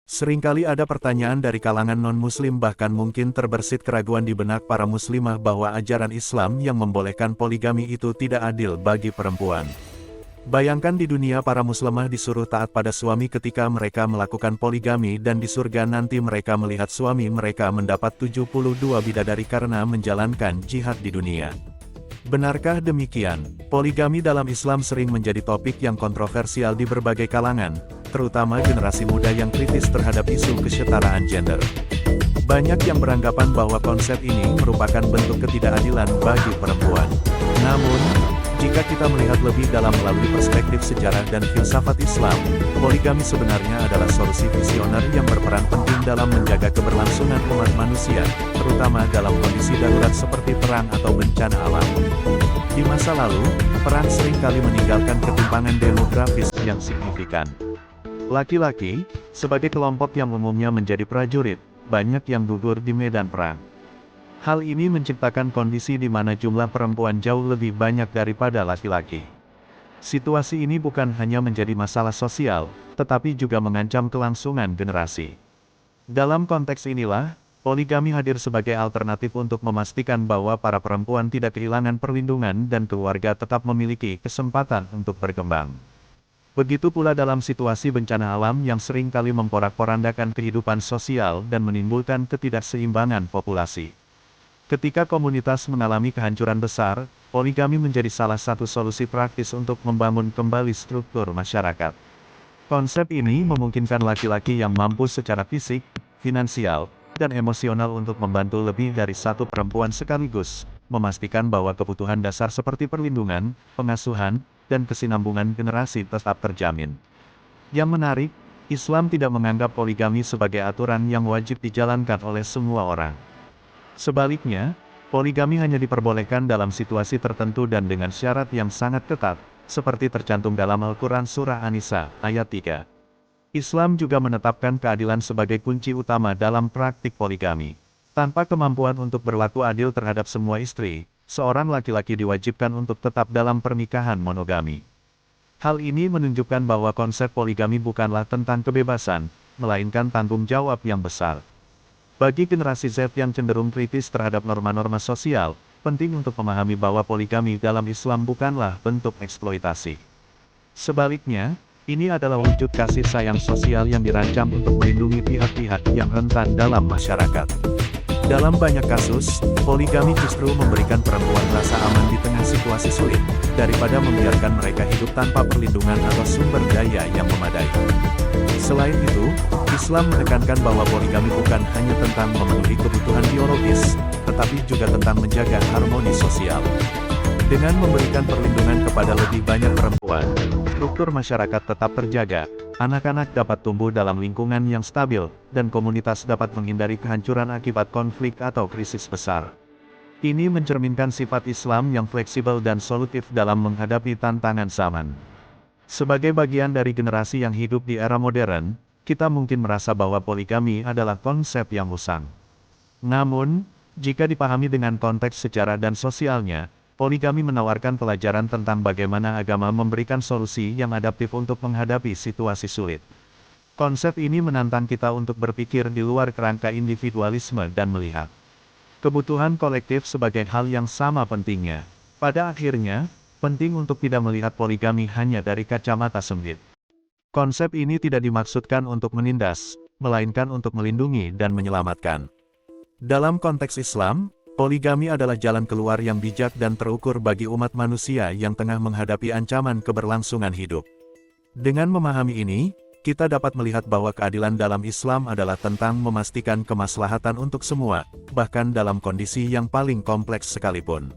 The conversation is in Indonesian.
Seringkali ada pertanyaan dari kalangan non-muslim bahkan mungkin terbersit keraguan di benak para muslimah bahwa ajaran Islam yang membolehkan poligami itu tidak adil bagi perempuan. Bayangkan di dunia para muslimah disuruh taat pada suami ketika mereka melakukan poligami dan di surga nanti mereka melihat suami mereka mendapat 72 bidadari karena menjalankan jihad di dunia. Benarkah demikian? Poligami dalam Islam sering menjadi topik yang kontroversial di berbagai kalangan, terutama generasi muda yang kritis terhadap isu kesetaraan gender. Banyak yang beranggapan bahwa konsep ini merupakan bentuk ketidakadilan bagi perempuan. Namun, jika kita melihat lebih dalam melalui perspektif sejarah dan filsafat Islam, poligami sebenarnya adalah solusi visioner yang berperan penting dalam menjaga keberlangsungan umat manusia, terutama dalam kondisi darurat seperti perang atau bencana alam. Di masa lalu, perang seringkali meninggalkan ketimpangan demografis yang signifikan. Laki-laki, sebagai kelompok yang umumnya menjadi prajurit, banyak yang gugur di medan perang. Hal ini menciptakan kondisi di mana jumlah perempuan jauh lebih banyak daripada laki-laki. Situasi ini bukan hanya menjadi masalah sosial, tetapi juga mengancam kelangsungan generasi. Dalam konteks inilah, poligami hadir sebagai alternatif untuk memastikan bahwa para perempuan tidak kehilangan perlindungan dan keluarga tetap memiliki kesempatan untuk berkembang. Begitu pula dalam situasi bencana alam yang seringkali memporak-porandakan kehidupan sosial dan menimbulkan ketidakseimbangan populasi. Ketika komunitas mengalami kehancuran besar, poligami menjadi salah satu solusi praktis untuk membangun kembali struktur masyarakat. Konsep ini memungkinkan laki-laki yang mampu secara fisik, finansial, dan emosional untuk membantu lebih dari satu perempuan sekaligus, memastikan bahwa kebutuhan dasar seperti perlindungan, pengasuhan, dan kesinambungan generasi tetap terjamin. Yang menarik, Islam tidak menganggap poligami sebagai aturan yang wajib dijalankan oleh semua orang. Sebaliknya, poligami hanya diperbolehkan dalam situasi tertentu dan dengan syarat yang sangat ketat, seperti tercantum dalam Al-Quran Surah An-Nisa, ayat 3. Islam juga menetapkan keadilan sebagai kunci utama dalam praktik poligami. Tanpa kemampuan untuk berlaku adil terhadap semua istri, seorang laki-laki diwajibkan untuk tetap dalam pernikahan monogami. Hal ini menunjukkan bahwa konsep poligami bukanlah tentang kebebasan, melainkan tanggung jawab yang besar. Bagi generasi Z yang cenderung kritis terhadap norma-norma sosial, penting untuk memahami bahwa poligami dalam Islam bukanlah bentuk eksploitasi. Sebaliknya, ini adalah wujud kasih sayang sosial yang dirancang untuk melindungi pihak-pihak yang rentan dalam masyarakat. Dalam banyak kasus, poligami justru memberikan perempuan rasa aman di tengah situasi sulit, daripada membiarkan mereka hidup tanpa perlindungan atau sumber daya yang memadai. Selain itu, Islam menekankan bahwa poligami bukan hanya tentang memenuhi kebutuhan biologis, tetapi juga tentang menjaga harmoni sosial. Dengan memberikan perlindungan kepada lebih banyak perempuan, struktur masyarakat tetap terjaga, anak-anak dapat tumbuh dalam lingkungan yang stabil, dan komunitas dapat menghindari kehancuran akibat konflik atau krisis besar. Ini mencerminkan sifat Islam yang fleksibel dan solutif dalam menghadapi tantangan zaman. Sebagai bagian dari generasi yang hidup di era modern, kita mungkin merasa bahwa poligami adalah konsep yang usang. Namun, jika dipahami dengan konteks sejarah dan sosialnya, poligami menawarkan pelajaran tentang bagaimana agama memberikan solusi yang adaptif untuk menghadapi situasi sulit. Konsep ini menantang kita untuk berpikir di luar kerangka individualisme dan melihat kebutuhan kolektif sebagai hal yang sama pentingnya. Pada akhirnya, penting untuk tidak melihat poligami hanya dari kacamata sempit. Konsep ini tidak dimaksudkan untuk menindas, melainkan untuk melindungi dan menyelamatkan. Dalam konteks Islam, poligami adalah jalan keluar yang bijak dan terukur bagi umat manusia yang tengah menghadapi ancaman keberlangsungan hidup. Dengan memahami ini, kita dapat melihat bahwa keadilan dalam Islam adalah tentang memastikan kemaslahatan untuk semua, bahkan dalam kondisi yang paling kompleks sekalipun.